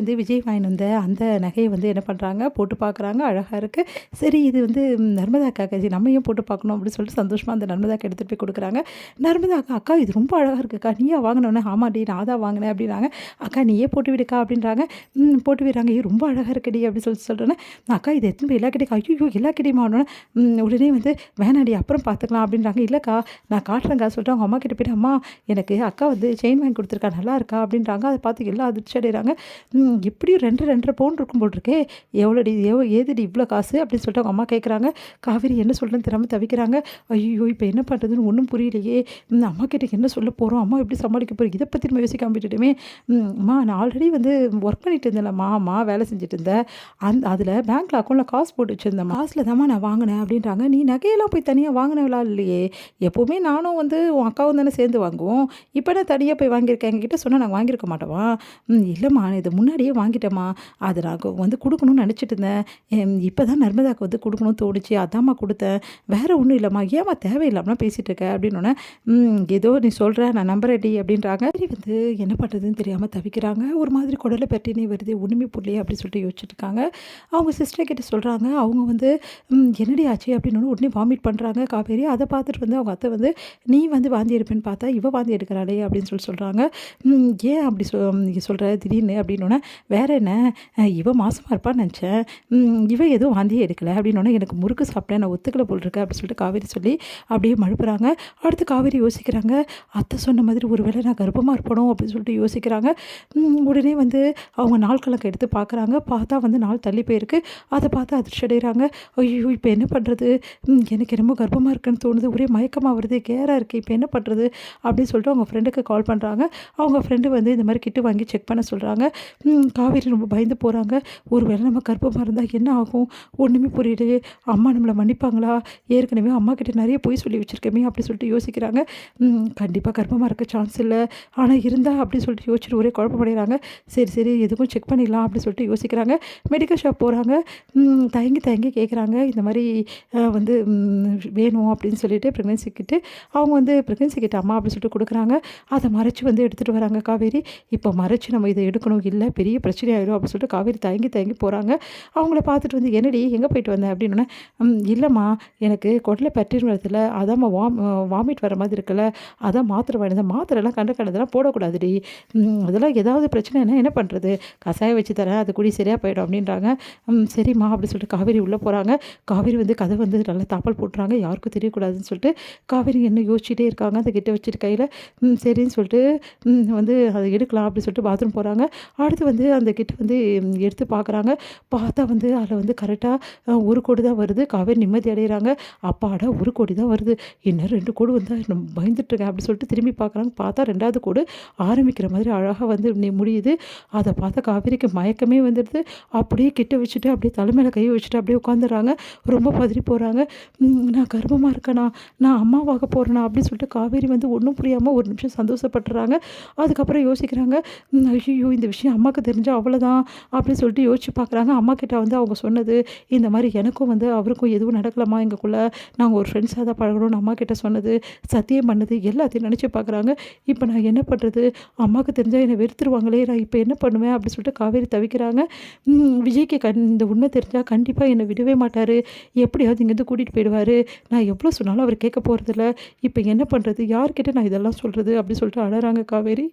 வந்து விஜய் வாங்கின்னு வந்த அந்த நகையை வந்து என்ன பண்ணுறாங்க, போட்டு பார்க்குறாங்க. அழகாக இருக்குது. சரி இது வந்து நர்மதாக்காக நம்ம ஏன் போட்டு பார்க்கணும் அப்படின்னு சொல்லிட்டு சந்தோஷமாக அந்த நர்மதாக்கு எடுத்துகிட்டு போய் கொடுக்குறாங்க. நர்மதா அக்கா, அக்கா இது ரொம்ப அழகாக இருக்குக்கா, நீயா வாங்கினோன்னே? ஆமாடி நான் தான் வாங்கினேன் அப்படின்னாங்க. அக்கா நீயே போட்டு விடுக்கா அப்படின்றாங்க. போட்டு விடுறாங்க. ரொம்ப அழகாக இருக்குடி அப்படின்னு சொல்லிட்டு சொல்கிறேன்னே, அக்கா இது எத்தனை போய் எல்லா கிட்டே, ஐயோ எல்லா கிட்டேயுமா ஆனோன்னே உடனே வந்து வேணாடி அப்புறம் பார்த்துக்கலாம் அப்படின்றாங்க. இல்லைக்கா நான் காட்டுறேங்க்கா சொல்லிட்டு அவங்க அம்மா கிட்ட போய்ட்டு, அம்மா எனக்கு அக்கா வந்து செயின் வாங்கி கொடுத்துருக்கா நல்லா இருக்கா அப்படின்றாங்க. அதை பார்த்து எல்லாம் அதிர்ச்சி அடைகிறாங்க. எப்படியும் 2.5 பவுன் இருக்கும் போல் இருக்கே, எவ்வளோடி ஏதுடி இவ்வளோ காசு அப்படின்னு சொல்லிட்டு அவங்க அம்மா கேட்குறாங்க. காவேரி என்ன சொல்கிறேன்னு தெரியாமல் தவிக்கிறாங்க. ஐயோ இப்போ என்ன பண்ணுறதுன்னு ஒன்றும் புரியலையே, அம்மா கிட்ட என்ன சொல்ல போகிறோம், அம்மா எப்படி சமாளிக்க போகிறோம், இதை பற்றி நம்ம யோசிக்காம விட்டுட்டுமே. அம்மா நான் ஆல்ரெடி வந்து ஒர்க் பண்ணிட்டு இருந்தேன்லம்மா, அம்மா வேலை செஞ்சுட்டு இருந்தேன், அதில் பேங்க்கில் அக்கௌண்ட்டில் காசு போட்டு வச்சுருந்தேன், காசில் தாம்மா நான் வாங்கினேன் அப்படின்றாங்க. நீ நகையெல்லாம் போய் தனியாக வாங்கினவளா இல்லையே, எப்போவுமே நானும் வந்து உன் அக்காவும் தானே சேர்ந்து வாங்குவோம், இப்போ நான் தனியாக போய் வாங்கியிருக்கேன், எங்ககிட்ட சொன்னால் நாங்கள் வாங்கியிருக்க மாட்டோமா? இல்லைம்மா இது முன்னாடியே வாங்கிட்டேம்மா, அது நான் வந்து கொடுக்கணும்னு நினச்சிட்டு இருந்தேன், இப்போ தான் நர்மதாவுக்கு வந்து கொடுக்கணும்னு தோணுச்சு, அதாம்மா கொடுத்தேன், வேறு ஒன்றும் இல்லைம்மா, ஏம்மா தேவையில்லாமல் பேசிகிட்டு இருக்க அப்படின்னோடனே, ஏதோ நீ சொல்கிற நான் நம்புறேடி அப்படின்றாங்க. சரி வந்து என்ன பண்ணுறதுன்னு தெரியாமல் தவிக்கிறாங்க. ஒரு மாதிரி குடலை பற்றினே வருது, ஒன்றுமே புரியலையே அப்படின்னு சொல்லிட்டு யோசிச்சுட்டு இருக்காங்க. அவங்க சிஸ்டர் கிட்ட சொல்கிறாங்க. அவங்க வந்து என்னடி ஆச்சு அப்படின்னு உடனே வாமிட் பண்ணுறாங்க காவேரி. அதை பார்த்துட்டு வந்து அவங்க அத்தை வந்து நீ வந்து வாந்தி எடுப்பேன்னு பார்த்தா இவ வாந்தி எடுக்கிறாளே அப்படின்னு சொல்கிறாங்க. ஏன் அப்படி சொல்கிற திடீர்னு அப்படின்னோடனே, வேற என்ன இவ மாசமாக இருப்பான்னு நினச்சேன், இவ எதுவும் வாந்தியே எடுக்கலை அப்படின்னோடனே, எனக்கு முறுக்கு சாப்பிட்டேன் நான் ஒத்துக்கலை போல் இருக்கேன் அப்படின்னு சொல்லிட்டு காவேரி சொல்லி அப்படியே மழுப்புறாங்க. அடுத்து காவேரி யோசிக்கிறாங்க, அத்தை சொன்ன மாதிரி ஒரு வேளை நான் கர்ப்பமாக இருப்பணும் அப்படின்னு சொல்லிட்டு யோசிக்கிறாங்க. உடனே வந்து அவங்க நாள் கணக்கு எடுத்து பார்க்குறாங்க. பார்த்தா வந்து நாள் தள்ளி போயிருக்கு. அதை பார்த்து அதிர்ச்சி அடைகிறாங்க. ஐயோ இப்போ என்ன பண்ணுறது, எனக்கு என்னமோ கர்ப்பமாக இருக்குன்னு தோணுது, ஒரே மயக்கமாக வருது, கேராக இருக்குது, இப்போ என்ன பண்ணுறது அப்படின்னு சொல்லிட்டு அவங்க ஃப்ரெண்டுக்கு கால் பண்ணுறாங்க. அவங்க ஃப்ரெண்டு வந்து இந்த மாதிரி கிட்டு வாங்கி செக் பண்ண சொல்கிறாங்க. காவேரி ரொம்ப பயந்து போகிறாங்க. ஒரு வேளை நம்ம கர்ப்பமாக இருந்தால் என்ன ஆகும், ஒன்றுமே புரியலையே, அம்மா நம்மளை மன்னிப்பாங்களா, ஏற்கனவே அம்மா கிட்ட நிறைய பொய் சொல்லி வச்சுருக்கேமே அப்படி சொல்லிட்டு யோசிக்கிறாங்க. கண்டிப்பாக கர்ப்பமாக இருக்க சான்ஸ் இல்லை, ஆனால் இருந்தால் அப்படின்னு சொல்லிட்டு யோசிச்சுட்டு ஒரே குழப்பமடைகிறாங்க. சரி எதுக்கும் செக் பண்ணிடலாம் அப்படின்னு சொல்லிட்டு யோசிக்கிறாங்க. மெடிக்கல் ஷாப் போகிறாங்க. தயங்கி கேட்குறாங்க, இந்த மாதிரி வந்து வேணும் அப்படின்னு சொல்லிட்டு ப்ரெக்னென்சி கிட்டு அவங்க வந்து ப்ரெக்னென்சி கிட்ட அம்மா அப்படின்னு சொல்லிட்டு கொடுக்குறாங்க. அதை மறைச்சி வந்து எடுத்துகிட்டு வராங்க காவேரி. இப்போ மறைச்சி நம்ம இதை எடுக்கணும், இல்லை பெரிய பிரச்சனை ஆகிடும் அப்படின்னு சொல்லிட்டு காவேரி தயங்கி போகிறாங்க. அவங்கள பார்த்துட்டு வந்து என்னடி எங்கே போயிட்டு வந்தேன் அப்படின்னோடனே, இல்லைம்மா எனக்கு குடலை பற்றின்னு வரதில்ல, அதாம்மா வாமிட் வர மாதிரி இருக்குல்ல, அதான் மாத்திரை வாங்கினேன், மாத்திரைலாம் கண்டதெல்லாம் போடக்கூடாதுடி, அதெல்லாம் ஏதாவது பிரச்சனைனா என்ன பண்ணுறது, கசாயம் வச்சு தரேன் அது கூடி சரியாக போயிடும் அப்படின்றாங்க. சரிம்மா அப்படின்னு சொல்லிட்டு காவேரி உள்ளே போகிறாங்க. காவேரி வந்து கதை வந்து நல்லா தாப்பால் போட்டுறாங்க, யாருக்கும் தெரியக்கூடாதுன்னு சொல்லிட்டு. காவேரி என்ன யோசிச்சுட்டே இருக்காங்க, அதை கிட்ட வச்சுட்டு கையில். சரின்னு சொல்லிட்டு வந்து அதை எடுக்கலாம் அப்படின்னு சொல்லிட்டு பாத்ரூம் போகிறாங்க. அடுத்து வந்து அந்த கிட்ட வந்து எடுத்து பார்க்குறாங்க. பார்த்தா வந்து அதில் வந்து கரெக்டாக 1 கோடி தான் வருது. காவேரி நிம்மதி அடைகிறாங்க. அப்பாடா 1 கோடி தான் வருது, இன்னும் 2 கோடி வந்தால் பயந்துட்டுருக்கேன் அப்படின்னு சொல்லிட்டு திரும்பி பார்க்குறாங்க. பார்த்தா 2வது கோடு ஆரம்பிக்கிற மாதிரி அழகாக வந்து முடியுது. அதை பார்த்தா காவேரிக்கு மயக்கமே வந்துடுது. அப்படியே கிட்ட வச்சுட்டு அப்படியே தலைமையில் கையை வச்சுட்டு அப்படியே உட்காந்துடுறாங்க. ரொம்ப பதறி போகிறாங்க. நான் கர்ப்பமாக இருக்கேனா, நான் அம்மாவாக போகிறேனா அப்படின்னு சொல்லிட்டு காவேரி வந்து ஒன்றும் புரியாமல் ஒரு நிமிஷம் சந்தோஷப்பட்டுறாங்க. அதுக்கப்புறம் யோசிக்கிறாங்க, ஐயோ இந்த விஷயம் அம்மாவுக்கு தெரிஞ்சால் அவ்வளோதான் அப்படின்னு சொல்லிட்டு யோசிச்சு பார்க்குறாங்க. அம்மா கிட்ட வந்து அவங்க சொன்னது, இந்த மாதிரி எனக்கும் வந்து அவருக்கும் எதுவும் நடக்கலாமா, எங்களுக்குள்ளே நாங்கள் ஒரு ஃப்ரெண்ட்ஸாக தான் பழகணும்னு அம்மா கிட்ட சொன்னது, சத்தியம் பண்ணது எல்லாத்தையும் நினச்சி பார்க்குறாங்க. இப்போ நான் என்ன பண்ணுறது, அம்மாவுக்கு தெரிஞ்சால் என்னை வெறுத்துருவாங்களே, நான் இப்போ என்ன பண்ணுவேன் அப்படின்னு சொல்லிட்டு காவேரி தவிக்கிறாங்க. விஜய்க்கு இந்த உண்மை தெரிஞ்சால் கண்டிப்பாக என்னை விடவே மாட்டார், எப்படியாவது இங்கேருந்து கூட்டிகிட்டு போயிடுவார், நான் எவ்வளோ சொன்னாலும் அவர் கேட்க போகிறதில்ல, இப்போ என்ன பண்ணுறது, யார்கிட்ட நான் இதெல்லாம் சொல்கிறது அப்படி சொல்லிட்டு அழறாங்க காவேரி.